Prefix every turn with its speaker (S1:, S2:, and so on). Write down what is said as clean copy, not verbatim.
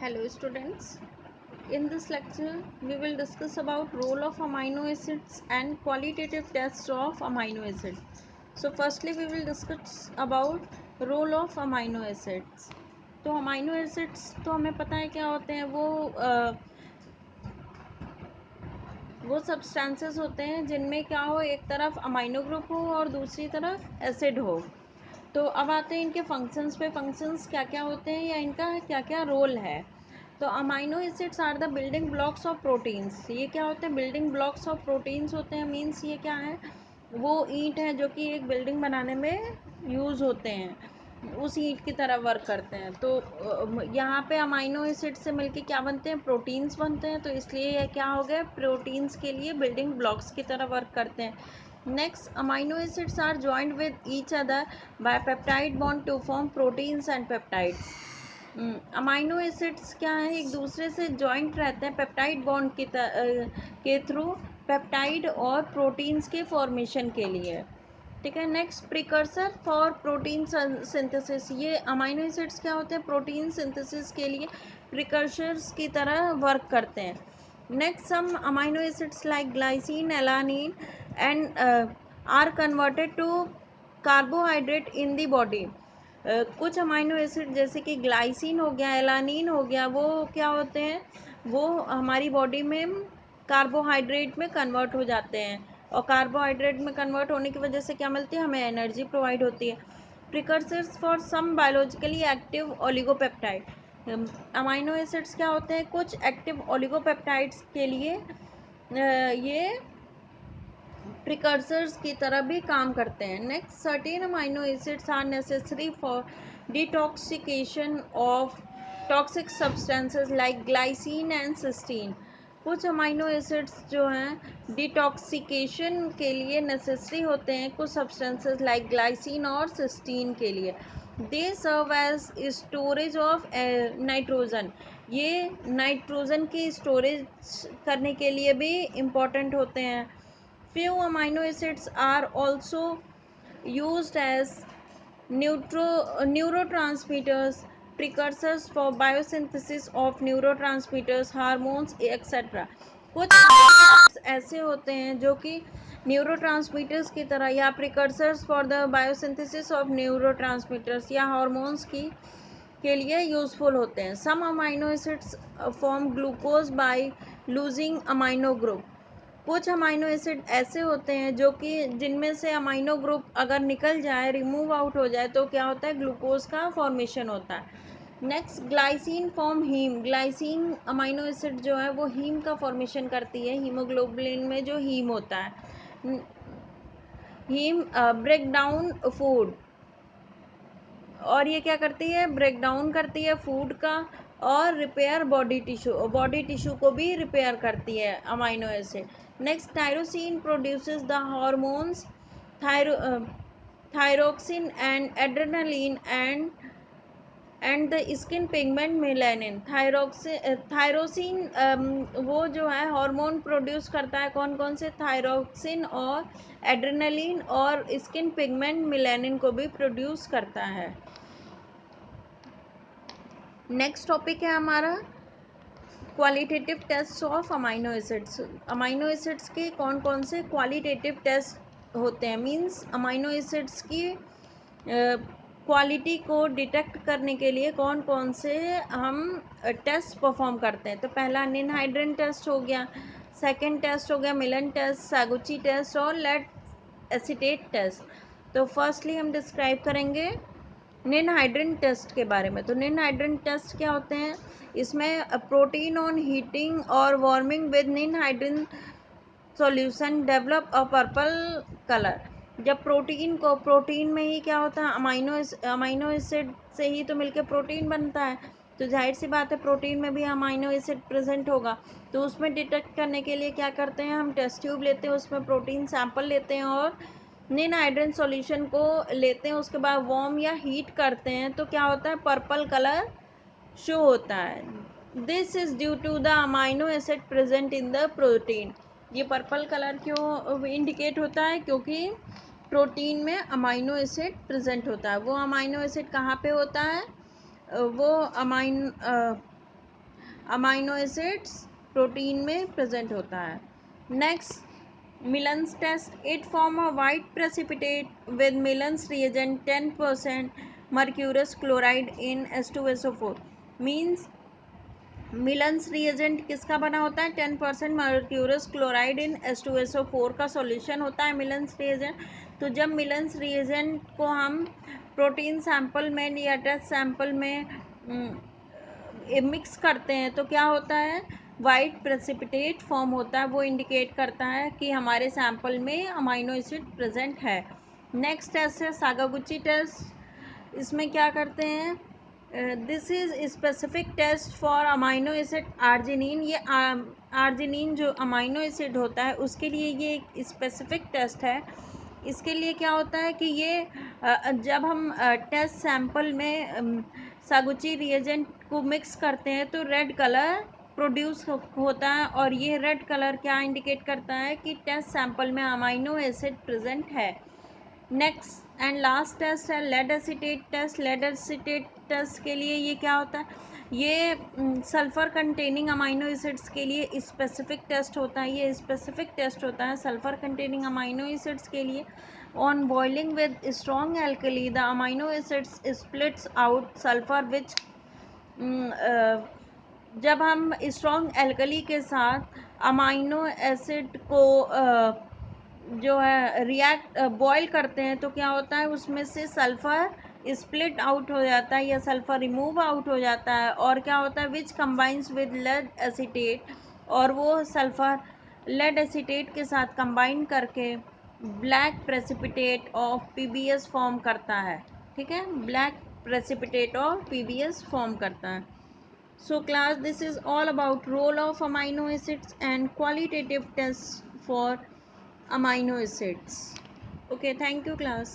S1: Hello students, in this lecture we will discuss about role of amino acids and qualitative tests of amino acids. So firstly we will discuss about role of amino acids. तो amino acids तो हमें पता है क्या होते हैं, वो substances होते हैं जिनमें क्या हो, एक तरफ अमाइनो ग्रुप हो और दूसरी तरफ एसिड हो। तो अब आते हैं इनके फंक्शंस पे। फंक्शंस क्या क्या होते हैं या इनका क्या क्या रोल है। तो amino acids are the building blocks of proteins. ये क्या होते हैं? बिल्डिंग ब्लॉक्स ऑफ प्रोटीन्स होते हैं। मीन्स ये क्या है? वो ईंट है जो कि एक बिल्डिंग बनाने में यूज़ होते हैं, उस ईंट की तरह वर्क करते हैं। तो यहाँ पे अमाइनो एसिड से मिलके क्या बनते हैं? प्रोटीन्स बनते हैं। तो इसलिए ये क्या हो गया? प्रोटीन्स के लिए बिल्डिंग ब्लॉक्स की तरह वर्क करते हैं। Next, amino acids are joined with each other by peptide bond to form proteins and peptides. Amino acids क्या है? एक दूसरे से जॉइंट रहते हैं पेप्टाइड बॉन्ड के थ्रू, पेप्टाइड और प्रोटीन्स के फॉर्मेशन के लिए। ठीक है। Next, precursor for protein synthesis. ये अमाइनो एसिड्स क्या होते हैं? प्रोटीन सिंथेसिस के लिए प्रिकर्सर्स की तरह वर्क करते हैं। Next, some amino acids like glycine, alanine and are converted to carbohydrate in the body. कुछ अमाइनो एसिड जैसे कि ग्लाइसिन हो गया, एलानिन हो गया, वो क्या होते हैं? वो हमारी बॉडी में कार्बोहाइड्रेट में कन्वर्ट हो जाते हैं और कार्बोहाइड्रेट में कन्वर्ट होने की वजह से क्या मिलती है? हमें एनर्जी प्रोवाइड होती है। Precursors for some biologically active oligopeptide. Amino acids क्या होते हैं? कुछ एक्टिव ओलिगोपेप्टाइड्स के लिए ये प्रिकर्सर्स की तरह भी काम करते हैं। Next, certain amino acids are necessary for detoxication of toxic substances like glycine and cysteine. कुछ अमाइनो एसिड्स जो हैं डिटॉक्सिकेशन के लिए नेसेसरी होते हैं कुछ सब्सटेंसेस लाइक ग्लाइसिन और सिस्टीन के लिए। They serve as storage of nitrogen. ये नाइट्रोजन की स्टोरेज करने के लिए भी इम्पॉर्टेंट होते हैं। Few amino acids are also used as neurotransmitters, precursors for biosynthesis of neurotransmitters, hormones, etc. कुछ ऐसे होते हैं जो कि न्यूरोट्रांसमीटर्स की तरह या precursors for the biosynthesis of neurotransmitters या हार्मोन्स की के लिए यूजफुल होते हैं। Some amino acids form glucose by losing amino group. कुछ अमाइनो एसिड ऐसे होते हैं जो कि जिनमें से अमाइनो ग्रुप अगर निकल जाए, रिमूव आउट हो जाए, तो क्या होता है? ग्लूकोज का फॉर्मेशन होता है। Next, glycine form haem. Glycine amino acid जो है वो हीम का फॉर्मेशन करती है। हीमोग्लोबिन में जो हीम होता है, हीम ब्रेक डाउन फूड, और ये क्या करती है? ब्रेक डाउन करती है फूड का और रिपेयर बॉडी टिश्यू को भी रिपेयर करती है amino acid. Next, tyrosine produces the hormones thyroxine and adrenaline and the skin pigment melanin. Thyroxine वो जो है हार्मोन प्रोड्यूस करता है। कौन कौन से? थायरोक्सिन और एड्रेनालिन, और स्किन पिगमेंट मेलानिन को भी प्रोड्यूस करता है। नेक्स्ट टॉपिक है हमारा qualitative test of amino acids. Amino acids के कौन कौन से क्वालिटेटिव टेस्ट होते हैं? मींस अमाइनो एसिड्स की क्वालिटी को डिटेक्ट करने के लिए कौन कौन से हम टेस्ट परफॉर्म करते हैं। तो पहला निनहाइड्रिन टेस्ट हो गया, सेकंड टेस्ट हो गया मिलन टेस्ट, सागुची टेस्ट और लेड एसीटेट टेस्ट। तो फर्स्टली हम डिस्क्राइब करेंगे निनहाइड्रिन टेस्ट के बारे में। तो निनहाइड्रिन टेस्ट क्या होते हैं? इसमें प्रोटीन ऑन हीटिंग और warming with ninhydrin solution develop a purple colour. जब प्रोटीन में ही क्या होता है? अमाइनो एसिड से ही तो मिलके प्रोटीन बनता है। तो जाहिर सी बात है प्रोटीन में भी अमाइनो एसिड प्रेजेंट होगा। तो उसमें डिटेक्ट करने के लिए क्या करते हैं? हम टेस्ट ट्यूब लेते हैं, उसमें प्रोटीन सैंपल लेते हैं और निनहाइड्रिन सॉल्यूशन को लेते हैं। उसके बाद वार्म या हीट करते हैं तो क्या होता है? पर्पल कलर शो होता है। This is due to the amino acid present in the protein. ये पर्पल कलर क्यों इंडिकेट होता है? क्योंकि प्रोटीन में अमाइनो एसिड प्रेजेंट होता है। वो अमाइनो एसिड कहाँ पे होता है? वो अमाइनो एसिड्स प्रोटीन में प्रेजेंट होता है। Next, Millen's test. It form a white precipitate with Millen's reagent 10% mercurous chloride in H2SO4. Means Millon's reagent किसका बना होता है? 10% मर्क्यूरस क्लोराइड इन H2SO4 का सॉल्यूशन होता है मिलन्स रिएजेंट। तो जब मिलन्स रिएजेंट को हम प्रोटीन सैंपल में या टेस्ट सैंपल में मिक्स करते हैं तो क्या होता है? वाइट प्रेसिपिटेट फॉर्म होता है। वो इंडिकेट करता है कि हमारे सैंपल में अमाइनो एसिड प्रेजेंट है। नेक्स्ट टेस्ट है साकागुची टेस्ट। इसमें क्या करते हैं? This is specific test for amino acid arginine. ये आर्जिनिन जो अमाइनो एसिड होता है उसके लिए ये एक स्पेसिफिक टेस्ट है। इसके लिए क्या होता है कि ये जब हम टेस्ट सैंपल में सागुची रिएजेंट को मिक्स करते हैं तो रेड कलर प्रोड्यूस होता है, और ये रेड कलर क्या इंडिकेट करता है कि टेस्ट सैंपल में अमाइनो एसिड प्रेजेंट है। नेक्स्ट एंड लास्ट टेस्ट है lead acetate test. Lead acetate test के लिए ये क्या होता है? ये सल्फ़र कंटेनिंग अमाइनो एसिड्स के लिए स्पेसिफिक टेस्ट होता है। ये स्पेसिफिक टेस्ट होता है सल्फ़र कंटेनिंग अमाइनो एसिड्स के लिए। On boiling with strong alkali the amino acids splits out sulphur which जब हम स्ट्रॉन्ग एल्कली के साथ अमाइनो एसिड को जो है रिएक्ट बॉयल करते हैं तो क्या होता है? उसमें से सल्फ़र स्प्लिट आउट हो जाता है या सल्फ़र रिमूव आउट हो जाता है, और क्या होता है? विच कंबाइंस विद लेड एसीटेट, और वो सल्फ़र लेड एसीटेट के साथ कंबाइन करके black precipitate of PBS form करता है। ठीक है, black precipitate of PBS form करता है। So class, this is all about role of amino acids and qualitative tests for amino acids. Okay, thank you class.